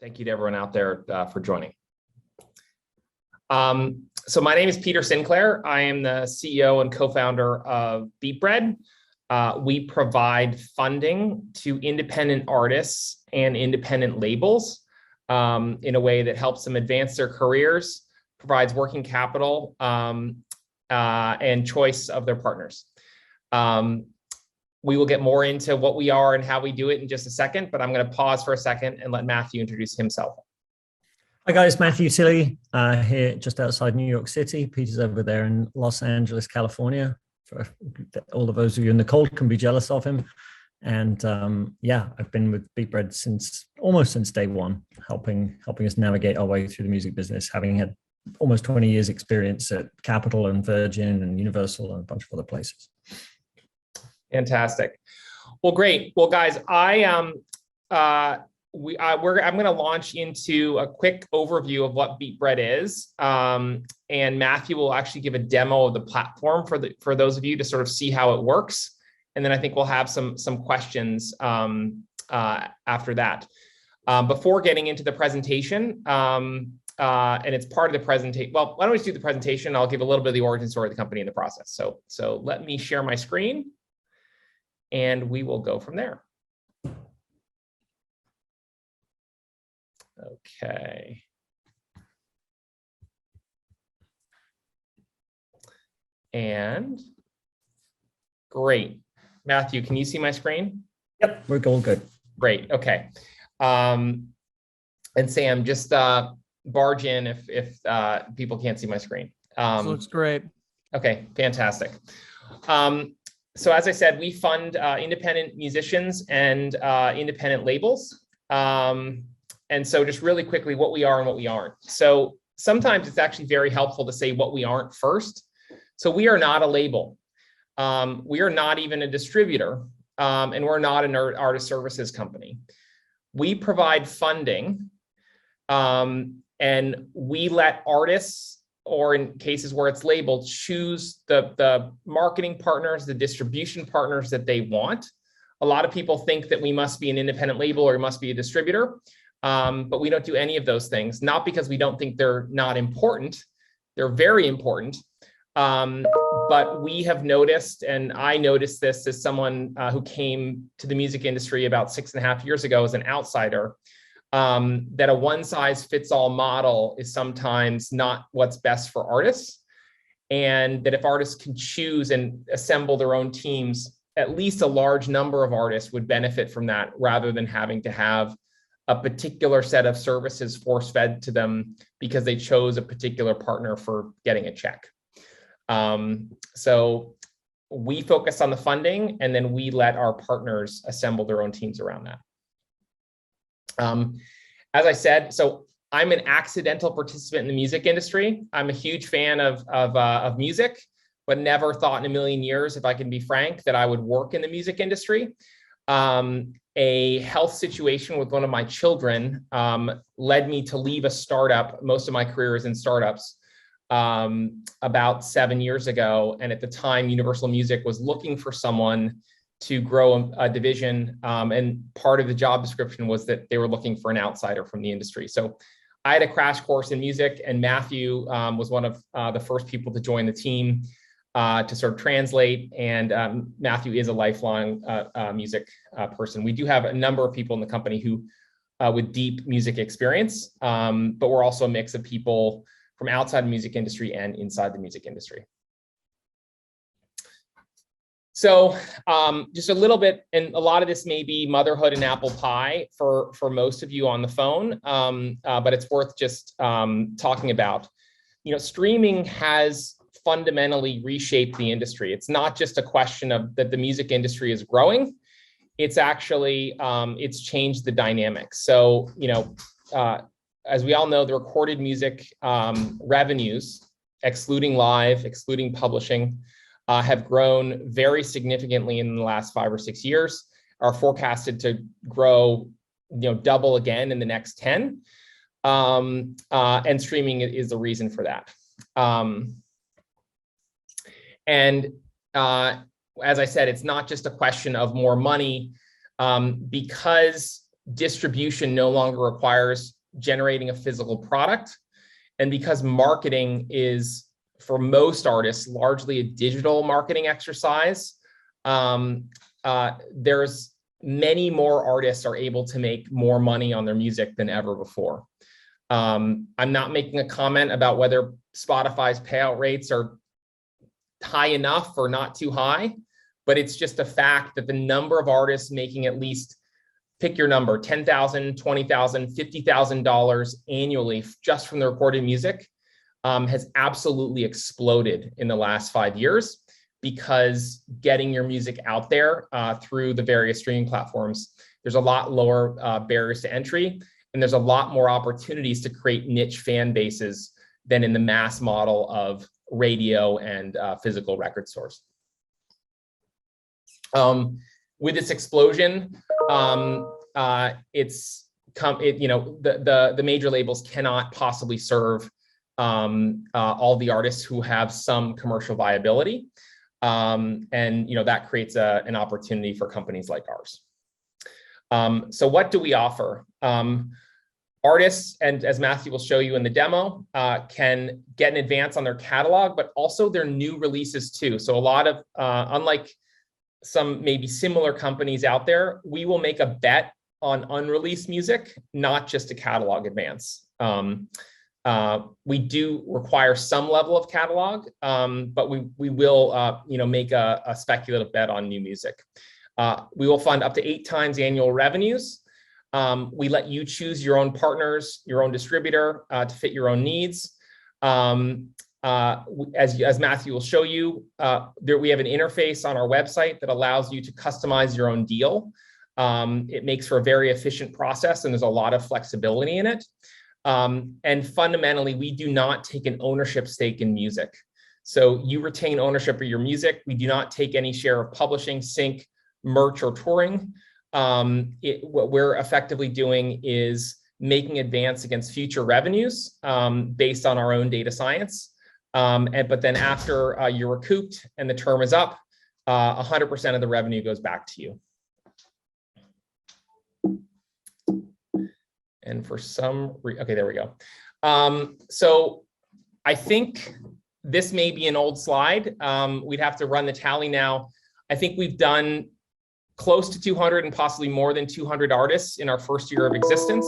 Thank you to everyone out there for joining. So my name is Peter Sinclair. I am the CEO and co-founder of beatBread. We provide funding to independent artists and independent labels in a way that helps them advance their careers, provides working capital, and choice of their partners. We will get more into what we are and how we do it in just a second, but I'm going to pause for a second and let Matthew introduce himself. Hi guys, Matthew Tilley here just outside New York City. Peter's over there in Los Angeles, California. For all of those of you in the cold can be jealous of him. And yeah, I've been with beatBread almost since day one, helping us navigate our way through the music business, having had almost 20 years experience at Capitol and Virgin and Universal and a bunch of other places. Fantastic. Well, great. Well, guys, I'm going to launch into a quick overview of what beatBread is, and Matthew will actually give a demo of the platform for those of you to sort of see how it works, and then I think we'll have some questions after that. Before getting into the presentation, and it's part of the presentation. Well, why don't we do the presentation? I'll give a little bit of the origin story of the company in the process. So let me share my screen, and we will go from there. Okay. And great. Matthew, can you see my screen? Yep, we're all good. Great. Okay. And Sam, just barge in if people can't see my screen. This looks great. Okay, fantastic. So as I said, we fund independent musicians and independent labels. And so just really quickly, what we are and what we aren't. So sometimes it's actually very helpful to say what we aren't first. So we are not a label. We are not even a distributor, and we're not an artist services company. We provide funding, and we let artists, or in cases where it's labeled, choose the marketing partners, the distribution partners that they want. A lot of people think that we must be an independent label or we must be a distributor. But we don't do any of those things, not because we don't think they're not important. They're very important. But we have noticed, and I noticed this as someone who came to the music industry about 6.5 years ago as an outsider, that a one-size-fits-all model is sometimes not what's best for artists. And that if artists can choose and assemble their own teams, at least a large number of artists would benefit from that rather than having to have a particular set of services force-fed to them because they chose a particular partner for getting a check. So we focus on the funding, and then we let our partners assemble their own teams around that. As I said, so I'm an accidental participant in the music industry. I'm a huge fan of music, but never thought in a million years, if I can be frank, that I would work in the music industry. A health situation with one of my children led me to leave a startup. Most of my career is in startups, about 7 years ago. And at the time, Universal Music was looking for someone to grow a division. And part of the job description was that they were looking for an outsider from the industry. So I had a crash course in music, and Matthew was one of the first people to join the team to sort of translate, and Matthew is a lifelong music person. We do have a number of people in the company who with deep music experience, but we're also a mix of people from outside the music industry and inside the music industry. So just a little bit, and a lot of this may be motherhood and apple pie for most of you on the phone, but it's worth just talking about. You know, streaming has fundamentally reshaped the industry. It's not just a question of that the music industry is growing. It's actually, it's changed the dynamics. So, you know, as we all know, the recorded music revenues, excluding live, excluding publishing, have grown very significantly in the last 5 or 6 years, are forecasted to grow, you know, double again in the next 10. And streaming is the reason for that. As I said, it's not just a question of more money, because distribution no longer requires generating a physical product, and because marketing is, for most artists, largely a digital marketing exercise, there's many more artists are able to make more money on their music than ever before. I'm not making a comment about whether Spotify's payout rates are high enough or not too high, but it's just a fact that the number of artists making at least, pick your number, $10,000, $20,000, $50,000 annually just from the recorded music has absolutely exploded in the last 5 years, because getting your music out there through the various streaming platforms, there's a lot lower barriers to entry, and there's a lot more opportunities to create niche fan bases than in the mass model of radio and physical record stores. With this explosion, the major labels cannot possibly serve all the artists who have some commercial viability, and that creates an opportunity for companies like ours. So what do we offer? Artists, and as Matthew will show you in the demo, can get an advance on their catalog, but also their new releases too. So a lot of, unlike some maybe similar companies out there, we will make a bet on unreleased music, not just a catalog advance. We do require some level of catalog, but we will make a speculative bet on new music. We will fund up to 8 times annual revenues. We let you choose your own partners, your own distributor to fit your own needs. As Matthew will show you, we have an interface on our website that allows you to customize your own deal. It makes for a very efficient process, and there's a lot of flexibility in it. And fundamentally, we do not take an ownership stake in music. So you retain ownership of your music. We do not take any share of publishing, sync, merch, or touring. What we're effectively doing is making advance against future revenues based on our own data science. But then after you're recouped and the term is up, 100% of the revenue goes back to you. And for some okay, there we go. So I think this may be an old slide. We'd have to run the tally now. I think we've done close to 200 and possibly more than 200 artists in our first year of existence.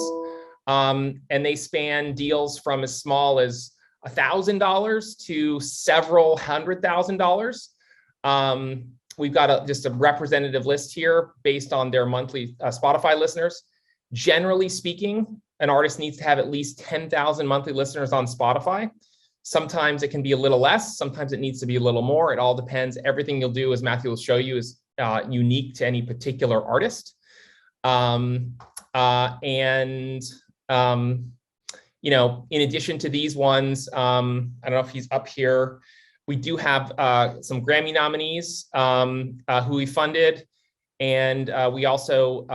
And they span deals from as small as $1,000 to several $100,000. We've got just a representative list here based on their monthly Spotify listeners. Generally speaking, an artist needs to have at least 10,000 monthly listeners on Spotify. Sometimes it can be a little less. Sometimes it needs to be a little more. It all depends. Everything you'll do, as Matthew will show you, is unique to any particular artist. In addition to these ones, I don't know if he's up here. We do have some Grammy nominees who we funded. And we also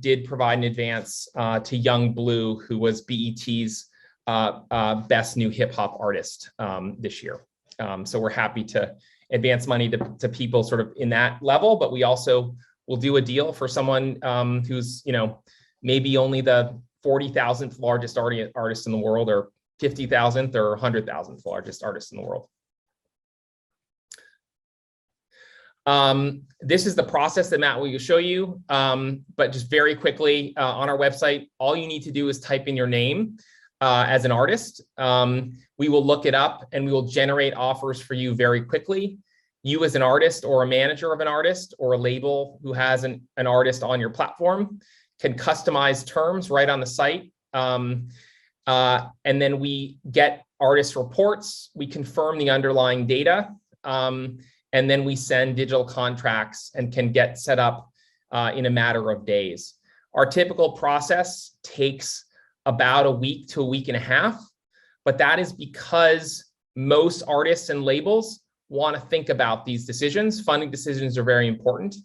did provide an advance to Young Blue, who was BET's best new hip hop artist this year. So we're happy to advance money to people sort of in that level, but we also will do a deal for someone who's, maybe only the 40,000th largest artist in the world, or 50,000th or 100,000th largest artist in the world. This is the process that Matt will show you, but just very quickly on our website, all you need to do is type in your name as an artist. We will look it up and we will generate offers for you very quickly. You as an artist or a manager of an artist or a label who has an artist on your platform can customize terms right on the site. And then we get artist reports, we confirm the underlying data, and then we send digital contracts and can get set up in a matter of days. Our typical process takes about a week to a week and a half, but that is because most artists and labels want to think about these decisions. Funding decisions are very important.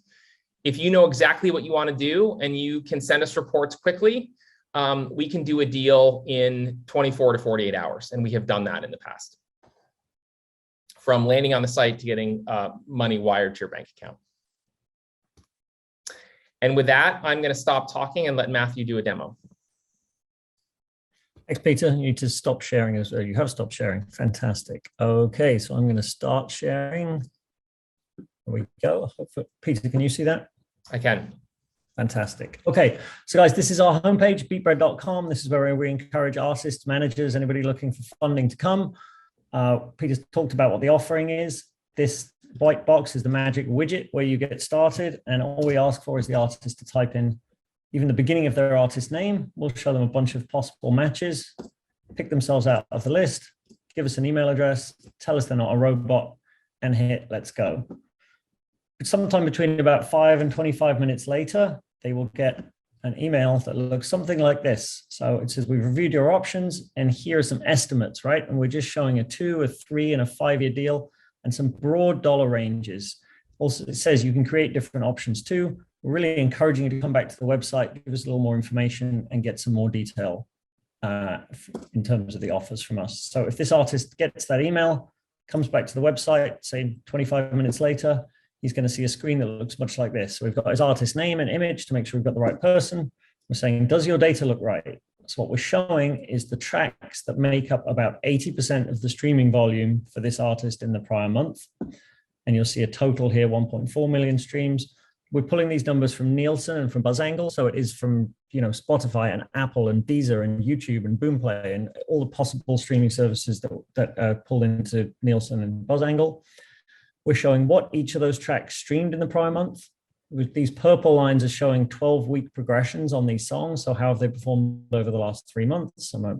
If you know exactly what you want to do and you can send us reports quickly, we can do a deal in 24 to 48 hours, and we have done that in the past. From landing on the site to getting money wired to your bank account. And with that, I'm going to stop talking and let Matthew do a demo. Thanks, Peter. You need to stop sharing as well. You have stopped sharing. Fantastic. Okay, so I'm going to start sharing. There we go. Peter, can you see that? I can. Fantastic. Okay, so guys, this is our homepage, beatBread.com. This is where we encourage artists, managers, anybody looking for funding to come. Peter's talked about what the offering is. This white box is the magic widget where you get started, and all we ask for is the artist to type in even the beginning of their artist name. We'll show them a bunch of possible matches, pick themselves out of the list, give us an email address, tell us they're not a robot, and hit let's go. Sometime between about 5 and 25 minutes later, they will get an email that looks something like this. So it says, we've reviewed your options and here are some estimates, right? And we're just showing a 2, a 3, and a 5-year deal and some broad dollar ranges. Also, it says you can create different options too. We're really encouraging you to come back to the website, give us a little more information and get some more detail in terms of the offers from us. So if this artist gets that email, comes back to the website, say 25 minutes later, he's going to see a screen that looks much like this. So we've got his artist name and image to make sure we've got the right person. We're saying, does your data look right? So what we're showing is the tracks that make up about 80% of the streaming volume for this artist in the prior month. And you'll see a total here, 1.4 million streams. We're pulling these numbers from Nielsen and from BuzzAngle. So it is from, Spotify and Apple and Deezer and YouTube and Boomplay and all the possible streaming services that are pulled into Nielsen and BuzzAngle. We're showing what each of those tracks streamed in the prior month. With these purple lines are showing 12-week progressions on these songs. So how have they performed over the last 3 months? Some are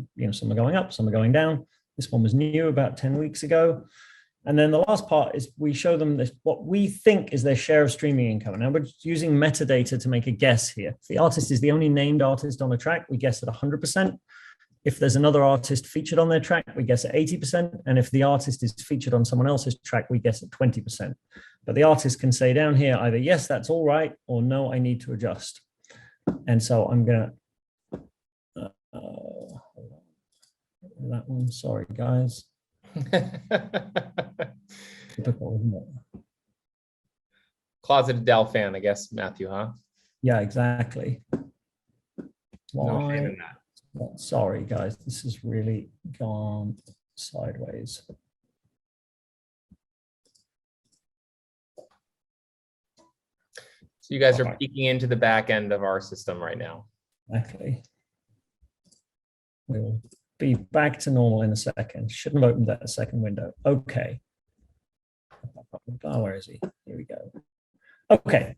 going up, some are going down. This one was new about 10 weeks ago. And then the last part is we show them what we think is their share of streaming income. Now we're using metadata to make a guess here. If the artist is the only named artist on a track, we guess at 100%. If there's another artist featured on their track, we guess at 80%. And if the artist is featured on someone else's track, we guess at 20%. But the artist can say down here either, yes, that's all right, or no, I need to adjust. And so I'm going to, that one, sorry, guys. Typical, isn't it? Closet Adele fan, I guess, Matthew, huh? Yeah, exactly. Why? No, sorry, guys, this has really gone sideways. So you guys are peeking into the back end of our system right now. Exactly. We'll be back to normal in a second. Shouldn't have opened that second window. Okay. Oh, where is he? Here we go. Okay.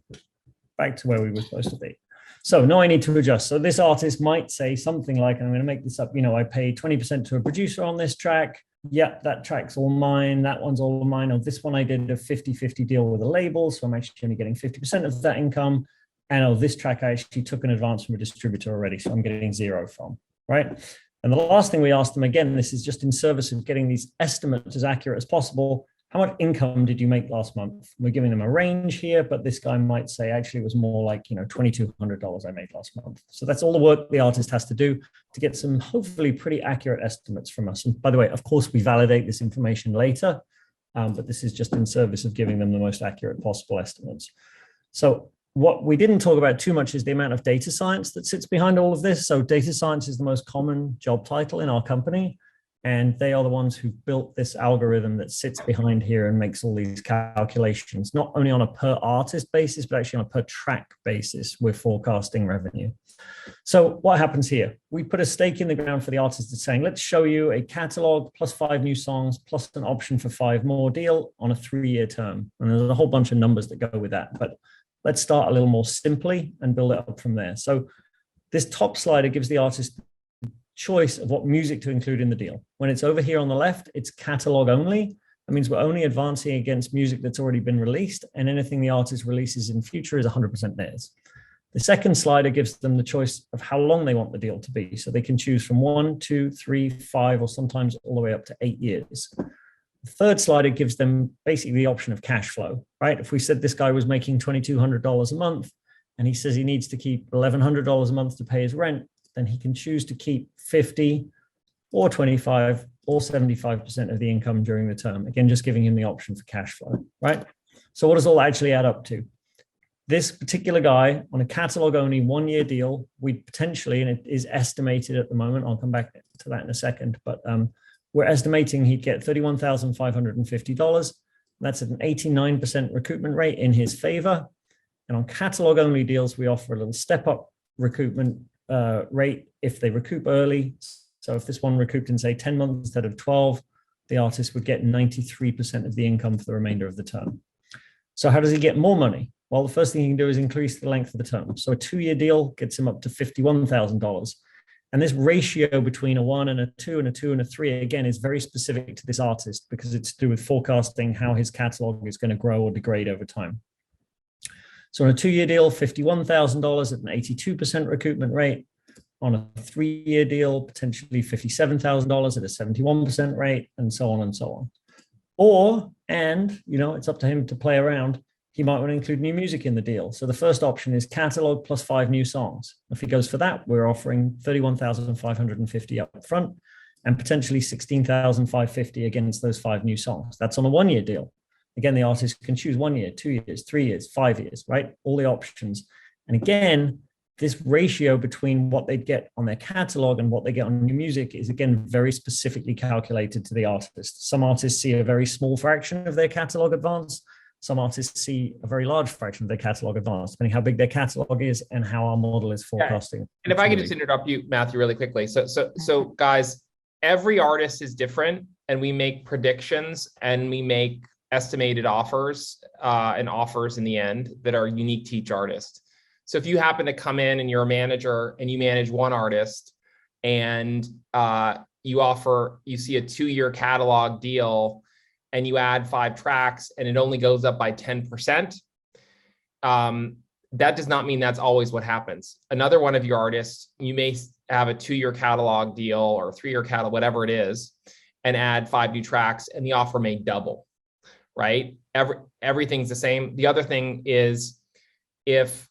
Back to where we were supposed to be. So now I need to adjust. So this artist might say something like, and I'm going to make this up, I paid 20% to a producer on this track. Yep, that track's all mine. That one's all mine. On this one, I did a 50-50 deal with a label. So I'm actually only getting 50% of that income. And on this track, I actually took an advance from a distributor already. So I'm getting 0 from, right? And the last thing we asked them, again, this is just in service of getting these estimates as accurate as possible. How much income did you make last month? We're giving them a range here, but this guy might say actually it was more like, $2,200 I made last month. So that's all the work the artist has to do to get some hopefully pretty accurate estimates from us. And by the way, of course, we validate this information later, but this is just in service of giving them the most accurate possible estimates. So what we didn't talk about too much is the amount of data science that sits behind all of this. So data science is the most common job title in our company. And they are the ones who built this algorithm that sits behind here and makes all these calculations, not only on a per artist basis, but actually on a per track basis. We're forecasting revenue. So what happens here? We put a stake in the ground for the artist that's saying, let's show you a catalog plus 5 new songs, plus an option for 5 more deal on a 3-year term. And there's a whole bunch of numbers that go with that. But let's start a little more simply and build it up from there. So this top slider gives the artist choice of what music to include in the deal. When it's over here on the left, it's catalog only. That means we're only advancing against music that's already been released, and anything the artist releases in future is 100% theirs. The second slider gives them the choice of how long they want the deal to be. So they can choose from 1, 2, 3, 5, or sometimes all the way up to 8 years. The third slider gives them basically the option of cash flow, right? If we said this guy was making $2,200 a month, and he says he needs to keep $1,100 a month to pay his rent, then he can choose to keep 50 or 25 or 75% of the income during the term. Again, just giving him the option for cash flow, right? So what does all actually add up to? This particular guy on a catalog only 1-year deal, we potentially, and it is estimated at the moment, I'll come back to that in a second, but we're estimating he'd get $31,550. That's at an 89% recoupment rate in his favor. And on catalog only deals, we offer a little step up recoupment rate if they recoup early. So if this one recouped in say 10 months instead of 12, the artist would get 93% of the income for the remainder of the term. So how does he get more money? Well, the first thing he can do is increase the length of the term. So a 2-year deal gets him up to $51,000. And this ratio between a 1 and a 2 and a 2 and a 3, again, is very specific to this artist because it's to do with forecasting how his catalog is going to grow or degrade over time. So on a 2-year deal, $51,000 at an 82% recoupment rate. On a 3-year deal, potentially $57,000 at a 71% rate, and so on and so on. Or, and, it's up to him to play around. He might want to include new music in the deal. So the first option is catalog plus 5 new songs. If he goes for that, we're offering $31,550 up front and potentially $16,550 against those 5 new songs. That's on a 1-year deal. Again, the artist can choose 1 year, 2 years, 3 years, 5 years, right? All the options. And again, this ratio between what they'd get on their catalog and what they get on new music is, again, very specifically calculated to the artist. Some artists see a very small fraction of their catalog advance. Some artists see a very large fraction of their catalog advance, depending how big their catalog is and how our model is forecasting. Yeah. And if I could just interrupt you, Matthew, really quickly. So guys, every artist is different, and we make predictions and we make estimated offers and offers in the end that are unique to each artist. So if you happen to come in and you're a manager and you manage one artist and you see a 2-year catalog deal and you add 5 tracks and it only goes up by 10%, that does not mean that's always what happens. Another one of your artists, you may have a 2-year catalog deal or a 3-year catalog, whatever it is, and add 5 new tracks and the offer may double, right? Everything's the same. The other thing is if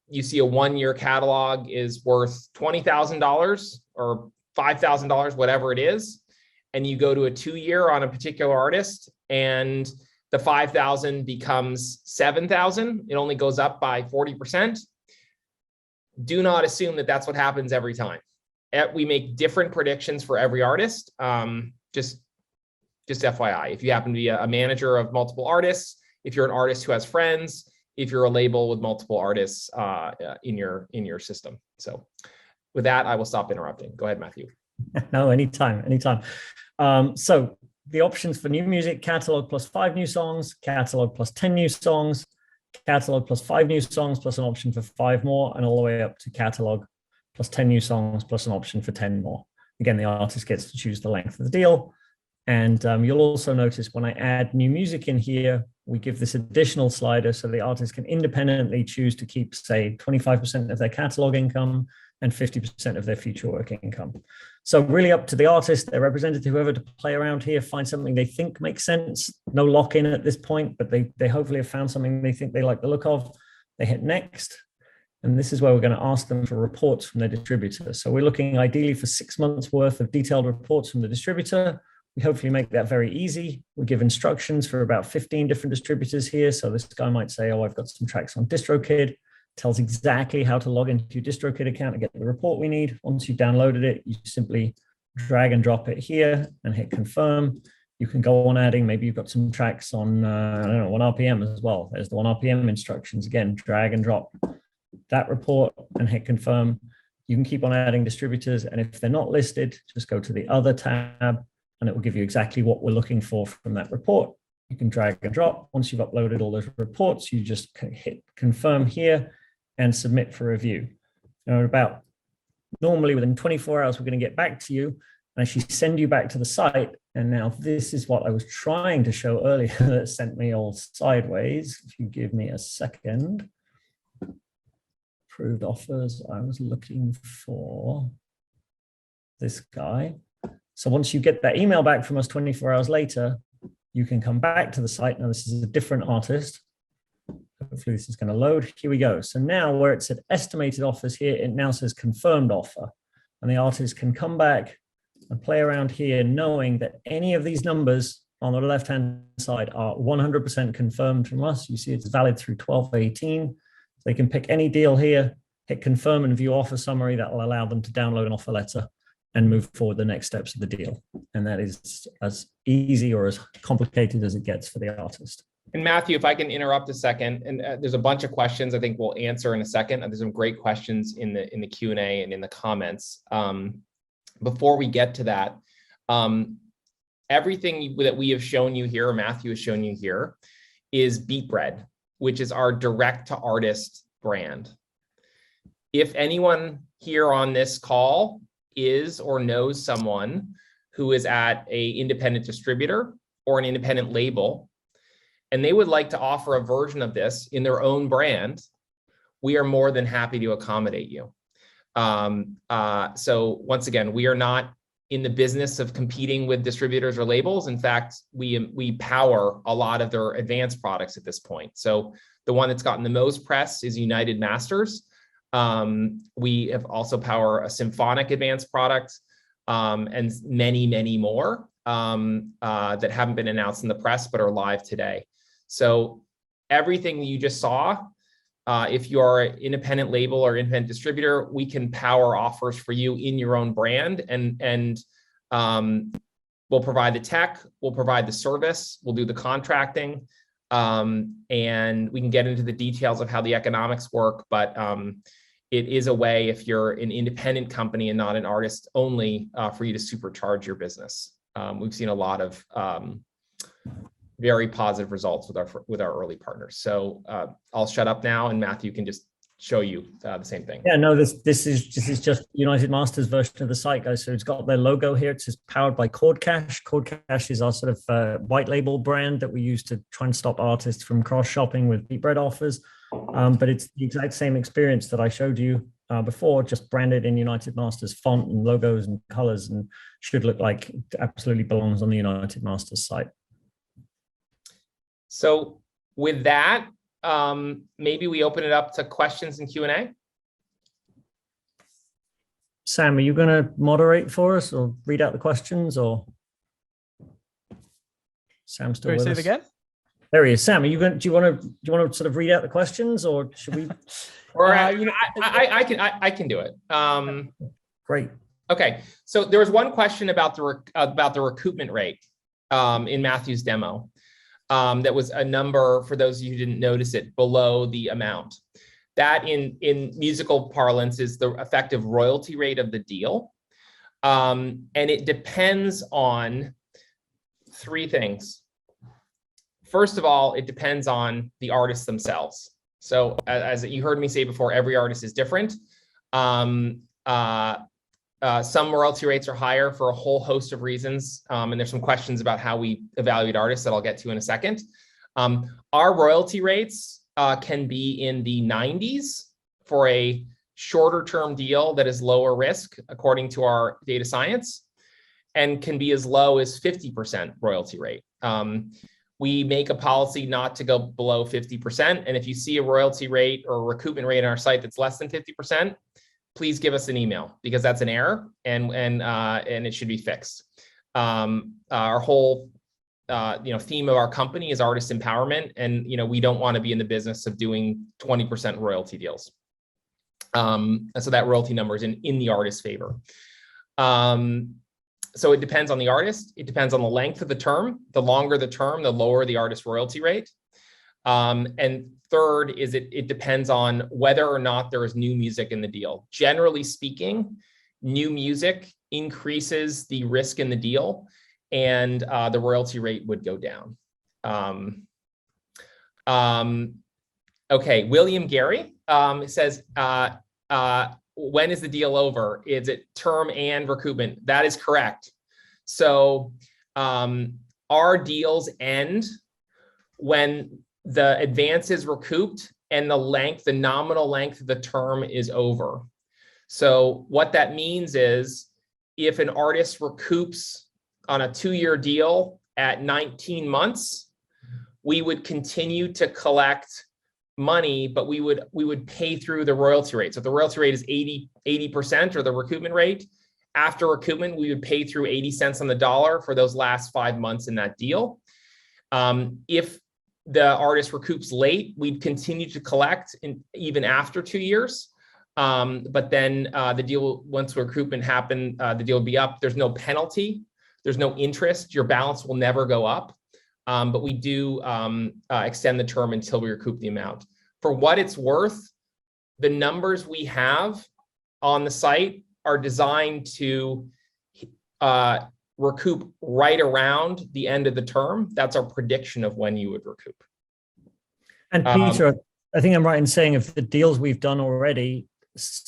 you see a 1-year catalog is worth $20,000 or $5,000, whatever it is, and you go to a 2-year on a particular artist and the 5,000 becomes 7,000, it only goes up by 40%. Do not assume that that's what happens every time. We make different predictions for every artist. Just FYI, if you happen to be a manager of multiple artists, if you're an artist who has friends, if you're a label with multiple artists in your system. So with that, I will stop interrupting. Go ahead, Matthew. No, anytime. So the options for new music: catalog plus 5 new songs, catalog plus 10 new songs, catalog plus 5 new songs plus an option for 5 more, and all the way up to catalog plus 10 new songs plus an option for 10 more. Again, the artist gets to choose the length of the deal. And you'll also notice when I add new music in here, we give this additional slider so the artist can independently choose to keep, say, 25% of their catalog income and 50% of their future work income. So really up to the artist, their representative, whoever, to play around here, find something they think makes sense. No lock-in at this point, but they hopefully have found something they think they like the look of. They hit next. And this is where we're going to ask them for reports from their distributor. So we're looking ideally for 6 months worth of detailed reports from the distributor. We hopefully make that very easy. We give instructions for about 15 different distributors here. So this guy might say, oh, I've got some tracks on DistroKid. Tells exactly how to log into your DistroKid account and get the report we need. Once you've downloaded it, you simply drag and drop it here and hit confirm. You can go on adding, maybe you've got some tracks on, 1 RPM as well. There's the 1 RPM instructions. Again, drag and drop that report and hit confirm. You can keep on adding distributors. And if they're not listed, just go to the other tab and it will give you exactly what we're looking for from that report. You can drag and drop. Once you've uploaded all those reports, you just hit confirm here and submit for review. Normally within 24 hours, we're going to get back to you and actually send you back to the site. And now this is what I was trying to show earlier that sent me all sideways. If you give me a second. Approved offers. I was looking for this guy. So once you get that email back from us 24 hours later, you can come back to the site. Now this is a different artist. Hopefully this is going to load. Here we go. So now where it said estimated offers here, it now says confirmed offer. And the artist can come back and play around here knowing that any of these numbers on the left-hand side are 100% confirmed from us. You see it's valid through 12/18. They can pick any deal here, hit confirm and view offer summary. That will allow them to download an offer letter and move forward the next steps of the deal. And that is as easy or as complicated as it gets for the artist. And Matthew, if I can interrupt a second, and there's a bunch of questions I think we'll answer in a second. There's some great questions in the Q&A and in the comments. Before we get to that, everything that we have shown you here, or Matthew has shown you here, is beatBread, which is our direct to artist brand. If anyone here on this call is or knows someone who is at an independent distributor or an independent label, and they would like to offer a version of this in their own brand, we are more than happy to accommodate you. So once again, we are not in the business of competing with distributors or labels. In fact, we power a lot of their advanced products at this point. So the one that's gotten the most press is United Masters. We have also power a symphonic advanced product, and many, many more that haven't been announced in the press but are live today. So everything you just saw, if you are an independent label or independent distributor, we can power offers for you in your own brand, and we'll provide the tech, we'll provide the service, we'll do the contracting, and we can get into the details of how the economics work. But it is a way, if you're an independent company and not an artist only, for you to supercharge your business. We've seen a lot of very positive results with our early partners. So I'll shut up now, and Matthew can just show you the same thing. Yeah, no, this is just United Masters version of the site, guys. So it's got their logo here. It says powered by CordCash. CordCash is our sort of white label brand that we use to try and stop artists from cross shopping with beatBread offers. But it's the exact same experience that I showed you before, just branded in United Masters font and logos and colors, and should look like it absolutely belongs on the United Masters site. So with that, maybe we open it up to questions and Q&A. Sam, are you going to moderate for us or read out the questions, or Sam still with us? Say it again? There he is. Sam, are you going? Do you want to sort of read out the questions, or should we? Or I can do it. Great. Okay. So there was one question about the recoupment rate in Matthew's demo. That was a number, for those of you who didn't notice it, below the amount. That in musical parlance is the effective royalty rate of the deal. And it depends on three things. First of all, it depends on the artists themselves. So as you heard me say before, every artist is different. Some royalty rates are higher for a whole host of reasons. And there's some questions about how we evaluate artists that I'll get to in a second. Our royalty rates can be in the 90s for a shorter term deal that is lower risk, according to our data science, and can be as low as 50% royalty rate. We make a policy not to go below 50%. And if you see a royalty rate or a recoupment rate on our site that's less than 50%, please give us an email, because that's an error, and it should be fixed. Our whole theme of our company is artist empowerment, and we don't want to be in the business of doing 20% royalty deals. And so that royalty number is in the artist's favor. So it depends on the artist. It depends on the length of the term. The longer the term, the lower the artist royalty rate. And third is it depends on whether or not there is new music in the deal. Generally speaking, new music increases the risk in the deal, and the royalty rate would go down. Okay, William Gary says, when is the deal over? Is it term and recoupment? That is correct. So our deals end when the advance is recouped and the nominal length of the term is over. So what that means is, if an artist recoups on a 2-year deal at 19 months, we would continue to collect money, but we would pay through the royalty rate. So if the royalty rate is 80%, or the recoupment rate, After recoupment, we would pay through 80 cents on the dollar for those last 5 months in that deal. If the artist recoups late, we'd continue to collect even after 2 years. But then the deal, once recoupment happened, the deal will be up. There's no penalty. There's no interest. Your balance will never go up. But we do extend the term until we recoup the amount. For what it's worth, the numbers we have on the site are designed to recoup right around the end of the term. That's our prediction of when you would recoup. And Peter, I think I'm right in saying if the deals we've done already,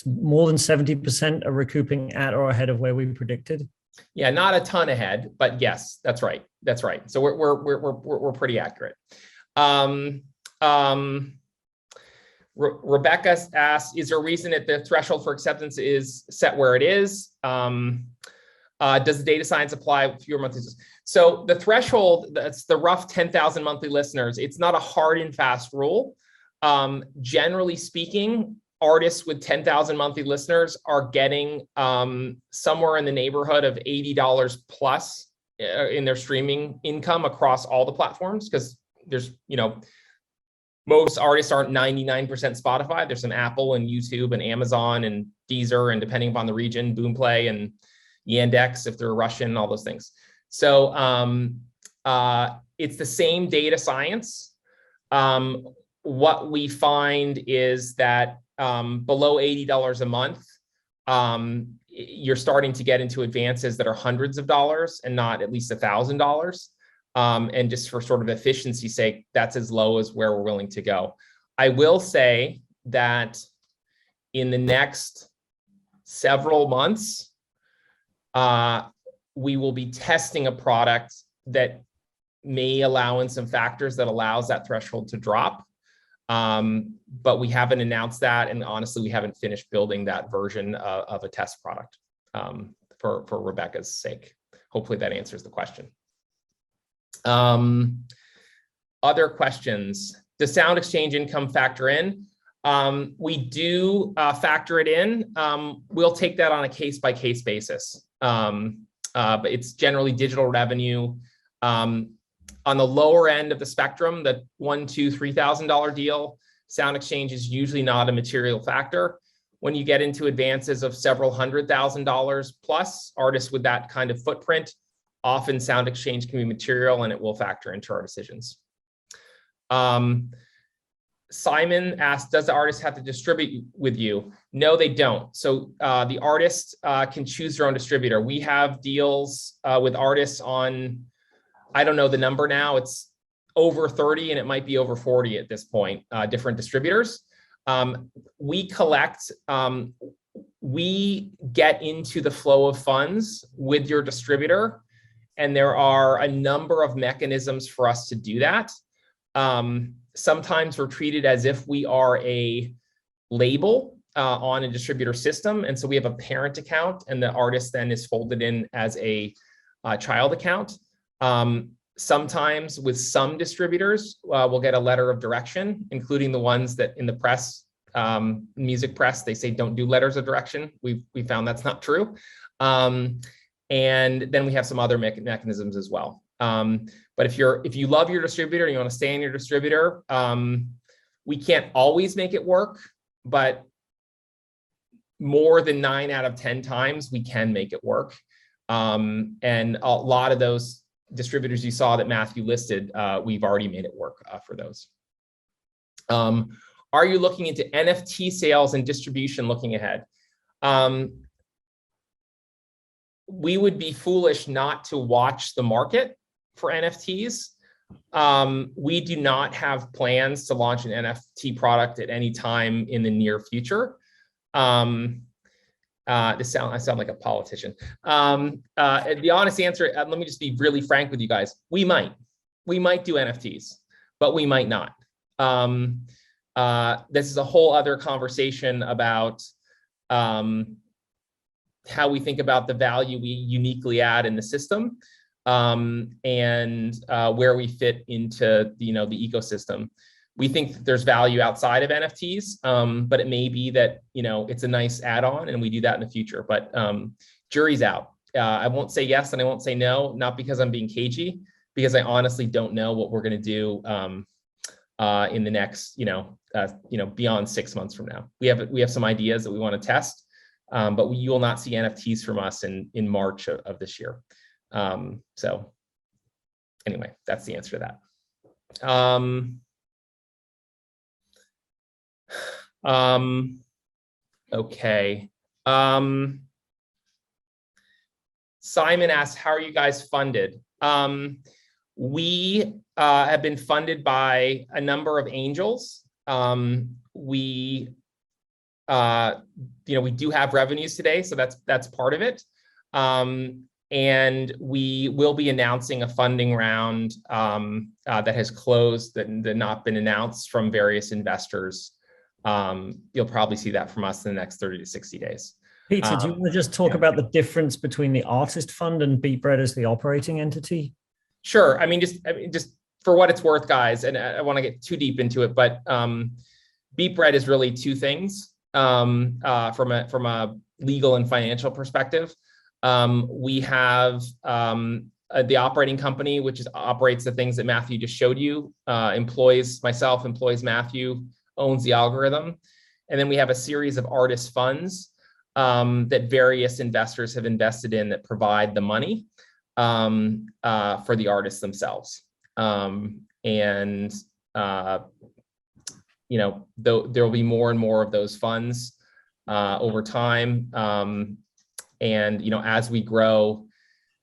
more than 70% are recouping at or ahead of where we predicted. Yeah, not a ton ahead, but yes, that's right. That's right. So we're pretty accurate. Rebecca asks, is there a reason that the threshold for acceptance is set where it is? Does the data science apply with fewer monthly? So the threshold, that's the rough 10,000 monthly listeners. It's not a hard and fast rule. Generally speaking, artists with 10,000 monthly listeners are getting somewhere in the neighborhood of $80 plus in their streaming income across all the platforms, because there's, most artists aren't 99% Spotify. There's some Apple and YouTube and Amazon and Deezer, and depending upon the region, Boomplay and Yandex if they're Russian, all those things. So it's the same data science. What we find is that below $80 a month, you're starting to get into advances that are hundreds of dollars and not at least $1,000. And just for sort of efficiency's sake, that's as low as where we're willing to go. I will say that in the next several months, we will be testing a product that may allow in some factors that allows that threshold to drop. But we haven't announced that. And honestly, we haven't finished building that version of a test product for Rebecca's sake. Hopefully that answers the question. Other questions? Does Sound Exchange income factor in? We do factor it in. We'll take that on a case-by-case basis. But it's generally digital revenue. On the lower end of the spectrum, the $1,000, $2,000, $3,000 deal, Sound Exchange is usually not a material factor. When you get into advances of several $100,000 plus, artists with that kind of footprint, often Sound Exchange can be material and it will factor into our decisions. Simon asked, does the artist have to distribute with you? No, they don't. So the artist can choose their own distributor. We have deals with artists on, I don't know the number now, it's over 30 and it might be over 40 at this point, different distributors. We collect, we get into the flow of funds with your distributor, and there are a number of mechanisms for us to do that. Sometimes we're treated as if we are a label on a distributor system. And so we have a parent account and the artist then is folded in as a child account. Sometimes with some distributors, we'll get a letter of direction, including the ones that in the press, music press, they say don't do letters of direction. We found that's not true. And then we have some other mechanisms as well. But if you love your distributor and you want to stay in your distributor, we can't always make it work, but more than 9 out of 10 times we can make it work. And a lot of those distributors you saw that Matthew listed, we've already made it work for those. Are you looking into NFT sales and distribution looking ahead? We would be foolish not to watch the market for NFTs. We do not have plans to launch an NFT product at any time in the near future. I sound like a politician. The honest answer, let me just be really frank with you guys. We might do NFTs, but we might not. This is a whole other conversation about how we think about the value we uniquely add in the system, and where we fit into the ecosystem. We think that there's value outside of NFTs, but it may be that it's a nice add-on, and we do that in the future. But jury's out. I won't say yes and I won't say no, not because I'm being cagey, because I honestly don't know what we're going to do in the next, beyond 6 months from now. We have some ideas that we want to test, but you will not see NFTs from us in March of this year. So anyway, that's the answer to that. Okay. Simon asks, how are you guys funded? We have been funded by a number of angels. We do have revenues today, so that's part of it. And we will be announcing a funding round that has closed, that not been announced, from various investors. You'll probably see that from us in the next 30 to 60 days. Peter, do you want to just talk about the difference between the artist fund and beatBread as the operating entity? Sure. I mean, just for what it's worth, guys, and I want to get too deep into it, but beatBread is really two things from a legal and financial perspective. We have the operating company, which operates the things that Matthew just showed you, employs myself, employs Matthew, owns the algorithm. And then we have a series of artist funds that various investors have invested in that provide the money for the artists themselves. There will be more and more of those funds over time. As we grow,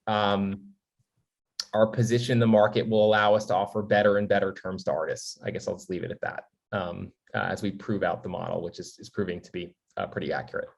our position in the market will allow us to offer better and better terms to artists. I guess I'll just leave it at that as we prove out the model, which is proving to be pretty accurate.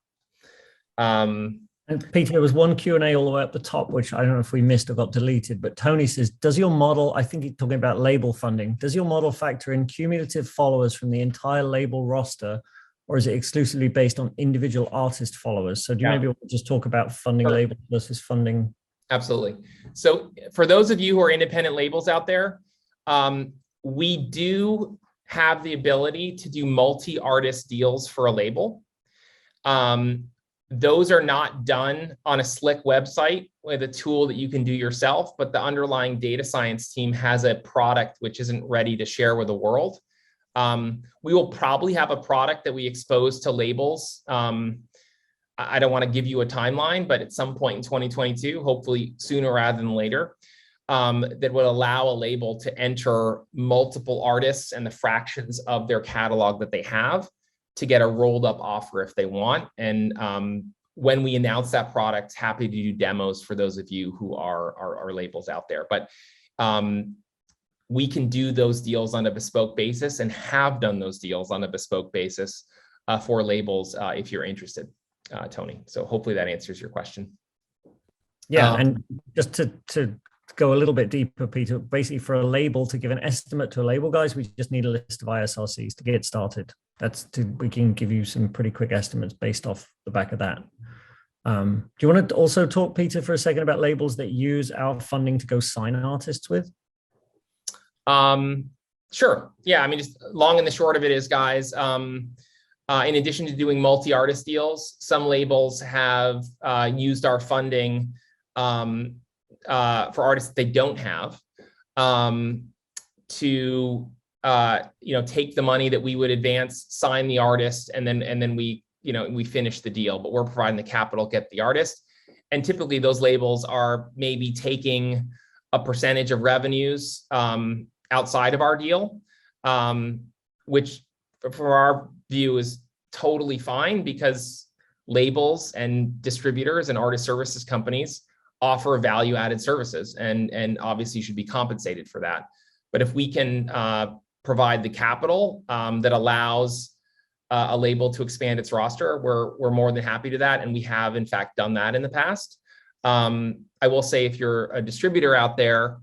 And Peter, there was one Q&A all the way up the top, which I don't know if we missed or got deleted, but Tony says, does your model, I think he's talking about label funding, does your model factor in cumulative followers from the entire label roster, or is it exclusively based on individual artist followers? So do you maybe want to just talk about funding labels versus funding? Absolutely. So for those of you who are independent labels out there, we do have the ability to do multi-artist deals for a label. Those are not done on a slick website with a tool that you can do yourself, but the underlying data science team has a product which isn't ready to share with the world. We will probably have a product that we expose to labels. I don't want to give you a timeline, but at some point in 2022, hopefully sooner rather than later, that would allow a label to enter multiple artists and the fractions of their catalog that they have to get a rolled up offer if they want. And when we announce that product, happy to do demos for those of you who are labels out there. But we can do those deals on a bespoke basis and have done those deals on a bespoke basis for labels if you're interested, Tony. So hopefully that answers your question. Yeah, and just to go a little bit deeper, Peter, basically for a label to give an estimate to a label, guys, we just need a list of ISRCs to get started. We can give you some pretty quick estimates based off the back of that. Do you want to also talk, Peter, for a second about labels that use our funding to go sign artists with? Sure. Yeah, I mean, just long and the short of it is, guys, in addition to doing multi-artist deals, some labels have used our funding for artists that they don't have to take the money that we would advance, sign the artist, and then we finish the deal, but we're providing the capital, get the artist. And typically those labels are maybe taking a percentage of revenues outside of our deal, which for our view is totally fine, because labels and distributors and artist services companies offer value-added services and obviously should be compensated for that. But if we can provide the capital that allows a label to expand its roster, we're more than happy to that, and we have in fact done that in the past. I will say, if you're a distributor out there,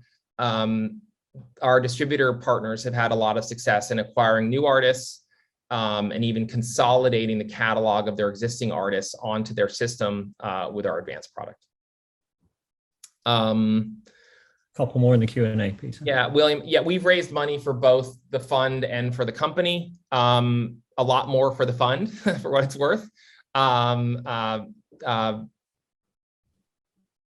our distributor partners have had a lot of success in acquiring new artists and even consolidating the catalog of their existing artists onto their system with our advanced product. Couple more in the Q&A, Peter. Yeah, William. Yeah, we've raised money for both the fund and for the company. A lot more for the fund, for what it's worth.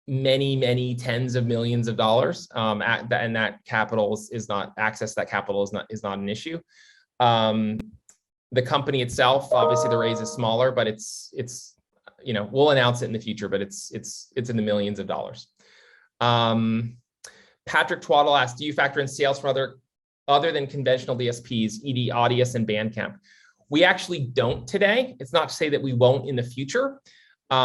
many tens of millions of dollars, and that capital is not access. That capital is not an issue. The company itself, obviously, the raise is smaller, but it's we'll announce it in the future, but it's in the millions of dollars. Patrick Twaddle asked, do you factor in sales from other than conventional DSPs, e.g., Audius and Bandcamp? We actually don't today. It's not to say that we won't in the future. We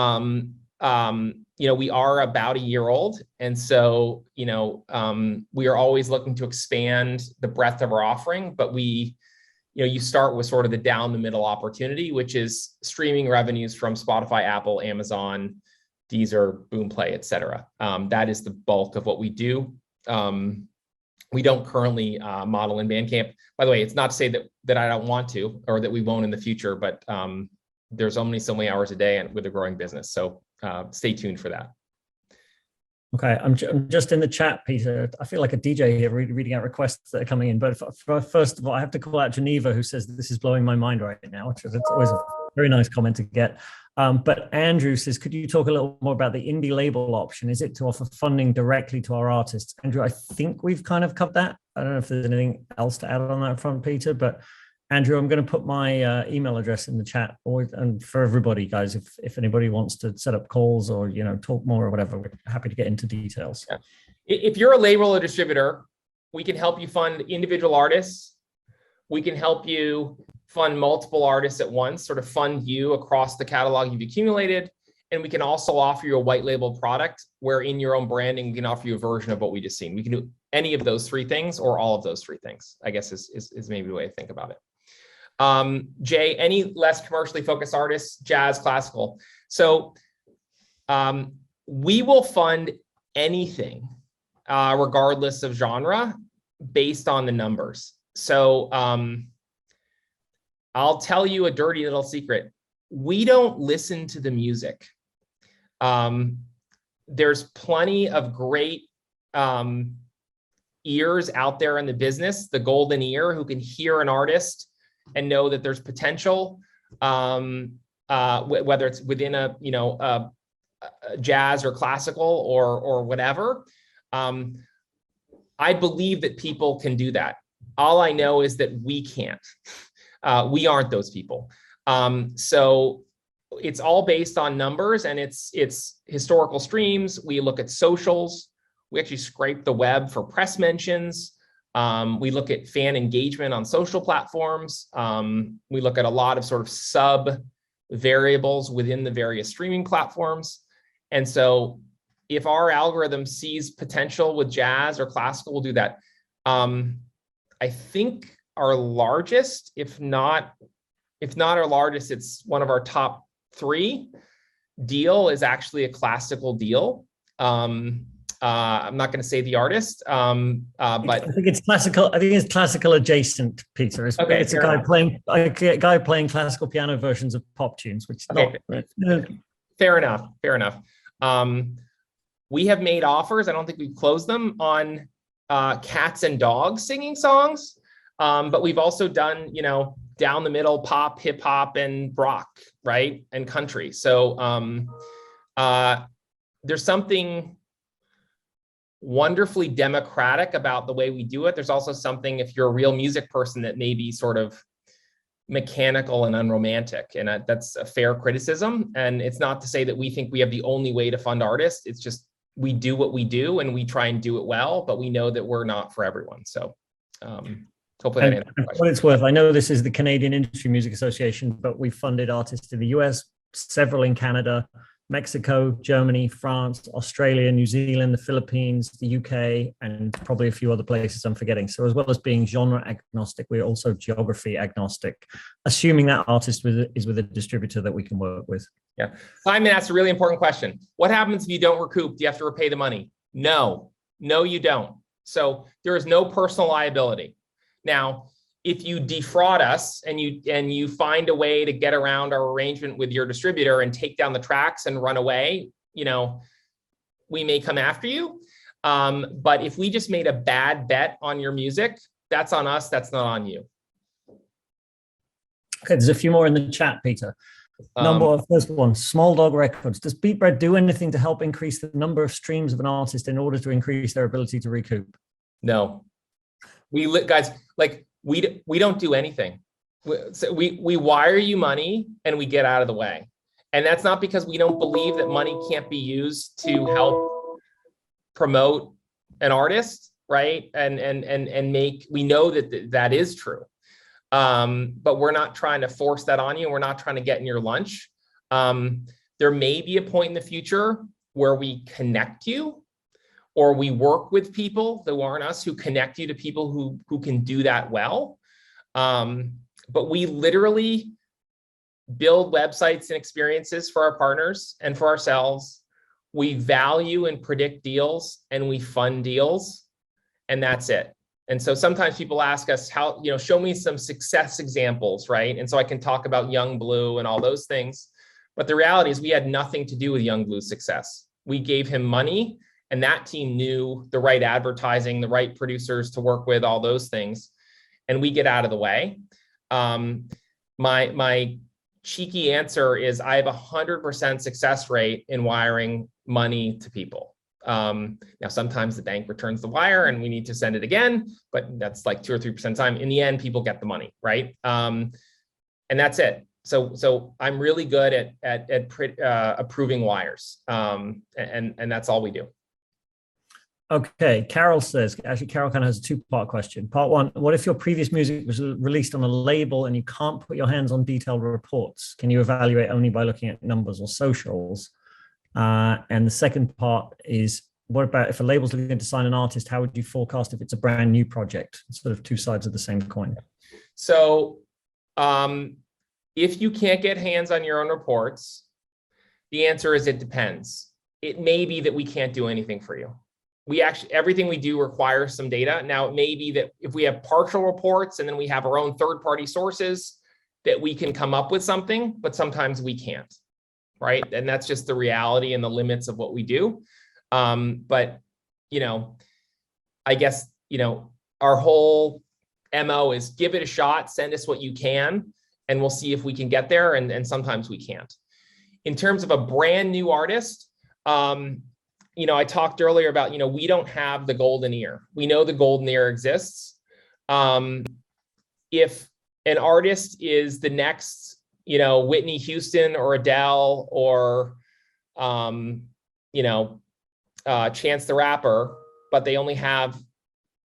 are about a year old. And so, we are always looking to expand the breadth of our offering, but you start with sort of the down the middle opportunity, which is streaming revenues from Spotify, Apple, Amazon, Deezer, Boomplay, et cetera. That is the bulk of what we do. We don't currently model in Bandcamp. By the way, it's not to say that I don't want to, or that we won't in the future, but there's only so many hours a day and with a growing business. So stay tuned for that. Okay, I'm just in the chat, Peter. I feel like a DJ here reading out requests that are coming in. But first of all, I have to call out Geneva, who says this is blowing my mind right now, which is always a very nice comment to get. But Andrew says, could you talk a little more about the indie label option? Is it to offer funding directly to our artists? Andrew, I think we've kind of covered that. I don't know if there's anything else to add on that front, Peter, but Andrew, I'm going to put my email address in the chat, and for everybody, guys, if anybody wants to set up calls or talk more or whatever, we're happy to get into details. Yeah. If you're a label or distributor, we can help you fund individual artists. We can help you fund multiple artists at once, sort of fund you across the catalog you've accumulated. And we can also offer you a white label product where in your own branding, we can offer you a version of what we just seen. We can do any of those three things or all of those three things, I guess is maybe the way to think about it. Jay, any less commercially focused artists, jazz, classical. So we will fund anything, regardless of genre, based on the numbers. So I'll tell you a dirty little secret. We don't listen to the music. There's plenty of great ears out there in the business, the golden ear, who can hear an artist and know that there's potential, whether it's within a jazz or classical or whatever. I believe that people can do that. All I know is that we can't. We aren't those people. So it's all based on numbers, and it's historical streams. We look at socials. We actually scrape the web for press mentions. We look at fan engagement on social platforms. We look at a lot of sort of sub variables within the various streaming platforms. And so if our algorithm sees potential with jazz or classical, we'll do that. I think our largest, if not our largest, it's one of our top 3 deal is actually a classical deal. I'm not going to say the artist, but I think it's classical. I think it's classical adjacent, Peter. It's a guy playing classical piano versions of pop tunes, which fair enough. We have made offers. I don't think we've closed them on cats and dogs singing songs, but we've also done down the middle pop, hip hop, and rock, right, and country. So there's something wonderfully democratic about the way we do it. There's also something, if you're a real music person, that may be sort of mechanical and unromantic, and that's a fair criticism. And it's not to say that we think we have the only way to fund artists. It's just we do what we do, and we try and do it well, but we know that we're not for everyone. So hopefully that answers the question. What it's worth, I know this is the Canadian Industry Music Association, but we funded artists in the US, several in Canada, Mexico, Germany, France, Australia, New Zealand, the Philippines, the UK, and probably a few other places I'm forgetting. So as well as being genre agnostic, we're also geography agnostic, assuming that artist is with a distributor that we can work with. Yeah. Simon asked a really important question. What happens if you don't recoup? Do you have to repay the money? No, you don't. So there is no personal liability. Now, if you defraud us and you find a way to get around our arrangement with your distributor and take down the tracks and run away, we may come after you. But if we just made a bad bet on your music, that's on us. That's not on you. Okay, there's a few more in the chat, Peter. First one, Small Dog Records. Does beatBread do anything to help increase the number of streams of an artist in order to increase their ability to recoup? No, guys, like we don't do anything. We wire you money and we get out of the way. And that's not because we don't believe that money can't be used to help promote an artist, right? And we know that that is true. But we're not trying to force that on you. We're not trying to get in your lunch. There may be a point in the future where we connect you, or we work with people that aren't us, who connect you to people who can do that well. But we literally build websites and experiences for our partners and for ourselves. We value and predict deals, and we fund deals, and that's it. And so sometimes people ask us how, show me some success examples, right? And so I can talk about Young Blue and all those things. But the reality is we had nothing to do with Young Blue's success. We gave him money, and that team knew the right advertising, the right producers to work with, all those things. And we get out of the way. My cheeky answer is I have 100% success rate in wiring money to people. Now, sometimes the bank returns the wire and we need to send it again, but that's like 2 or 3% time. In the end, people get the money, right? And that's it. So I'm really good at approving wires, and that's all we do. Okay, Carol says, actually, Carol kind of has a two-part question. Part one, what if your previous music was released on a label and you can't put your hands on detailed reports? Can you evaluate only by looking at numbers or socials? And the second part is, what about if a label's looking to sign an artist, how would you forecast if it's a brand new project? It's sort of two sides of the same coin. So if you can't get hands on your own reports, the answer is it depends. It may be that we can't do anything for you. Everything we do requires some data. Now, it may be that if we have partial reports and then we have our own third-party sources, that we can come up with something, but sometimes we can't, right? And that's just the reality and the limits of what we do. But, I guess, our whole MO is give it a shot, send us what you can, and we'll see if we can get there. And sometimes we can't. In terms of a brand new artist, I talked earlier about, we don't have the golden ear. We know the golden ear exists. If an artist is the next, Whitney Houston or Adele or, Chance the Rapper, but they only have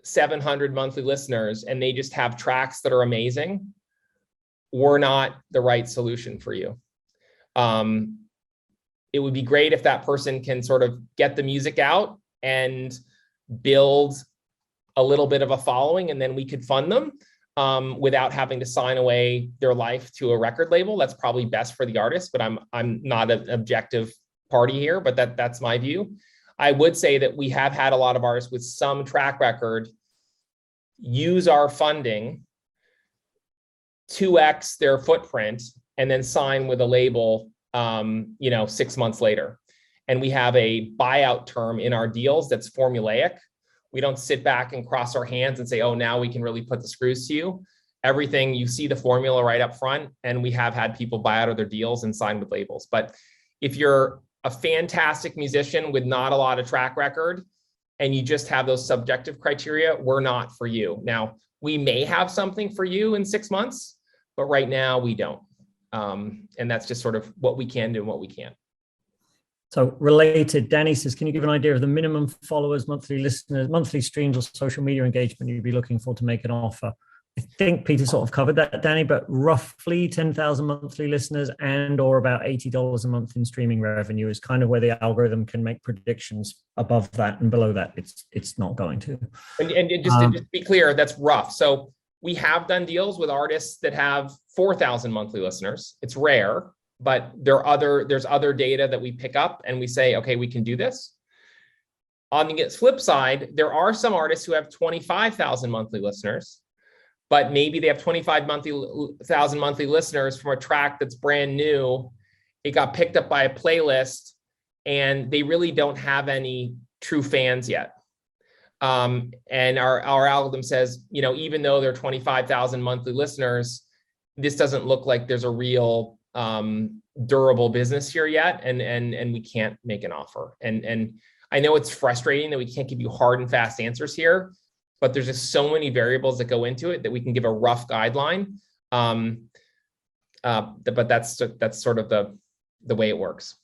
700 monthly listeners and they just have tracks that are amazing, we're not the right solution for you. It would be great if that person can sort of get the music out and build a little bit of a following, and then we could fund them without having to sign away their life to a record label. That's probably best for the artist, but I'm not an objective party here, but that's my view. I would say that we have had a lot of artists with some track record use our funding 2x their footprint and then sign with a label 6 months later. And we have a buyout term in our deals that's formulaic. We don't sit back and cross our hands and say, oh, now we can really put the screws to you. Everything, you see the formula right up front, and we have had people buy out of their deals and sign with labels. But if you're a fantastic musician with not a lot of track record and you just have those subjective criteria, we're not for you. Now, we may have something for you in 6 months, but right now we don't. And that's just sort of what we can do and what we can't. So related, Danny says, can you give an idea of the minimum followers, monthly listeners, monthly streams, or social media engagement you'd be looking for to make an offer? I think Peter sort of covered that, Danny, but roughly 10,000 monthly listeners and or about $80 a month in streaming revenue is kind of where the algorithm can make predictions. Above that and below that, it's not going to. And just to be clear, that's rough. So we have done deals with artists that have 4,000 monthly listeners. It's rare, but there's other data that we pick up and we say, okay, we can do this. On the flip side, there are some artists who have 25,000 monthly listeners, but maybe they have 25,000 monthly listeners from a track that's brand new. It got picked up by a playlist and they really don't have any true fans yet. And our algorithm says, even though there are 25,000 monthly listeners, this doesn't look like there's a real durable business here yet, and we can't make an offer. And I know it's frustrating that we can't give you hard and fast answers here, but there's just so many variables that go into it that we can give a rough guideline. But that's sort of the way it works.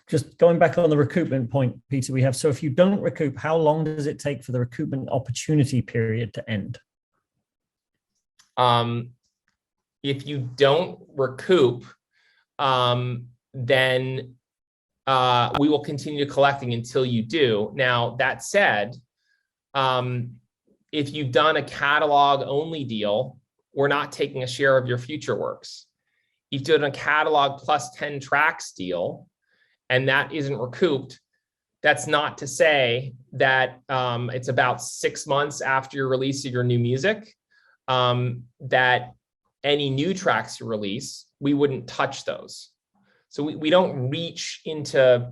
Just going back on the recoupment point, Peter, we have, so if you don't recoup, how long does it take for the recoupment opportunity period to end? If you don't recoup, then we will continue collecting until you do. Now, that said, if you've done a catalog only deal, we're not taking a share of your future works. If you've done a catalog plus 10 tracks deal, and that isn't recouped, that's not to say that it's about 6 months after your release of your new music, that any new tracks you release, we wouldn't touch those. So we don't reach into,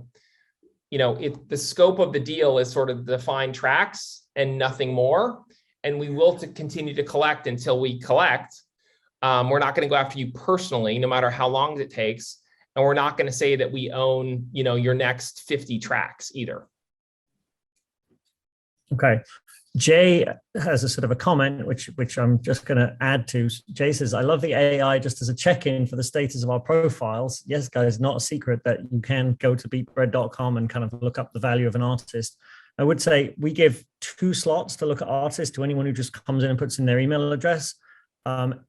if the scope of the deal is sort of defined tracks and nothing more, and we will continue to collect until we collect. We're not going to go after you personally, no matter how long it takes. And we're not going to say that we own, your next 50 tracks either. Okay. Jay has a sort of a comment, which I'm just going to add to. Jay says, I love the AI just as a check-in for the status of our profiles. Yes, guys, not a secret that you can go to beatBread.com and kind of look up the value of an artist. I would say we give 2 slots to look at artists to anyone who just comes in and puts in their email address.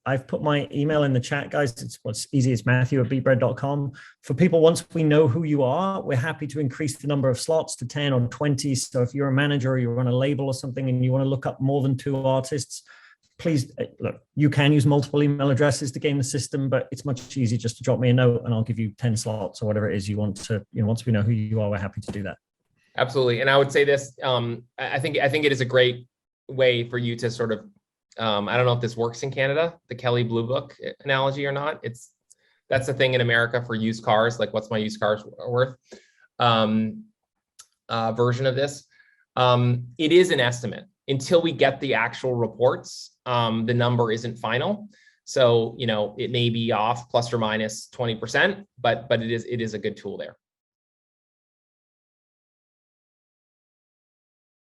I've put my email in the chat, guys. It's what's easy. It's Matthew@beatBread.com. For people, once we know who you are, we're happy to increase the number of slots to 10 or 20. So if you're a manager or you run a label or something and you want to look up more than 2 artists, please look, you can use multiple email addresses to game the system, but it's much easier just to drop me a note and I'll give you 10 slots or whatever it is you want to, once we know who you are, we're happy to do that. Absolutely. And I would say this, I think it is a great way for you to sort of, I don't know if this works in Canada, the Kelley Blue Book analogy or not. That's the thing in America for used cars, like what's my used cars worth version of this. It is an estimate. Until we get the actual reports, the number isn't final. So, it may be off plus or minus 20%, but it is a good tool there.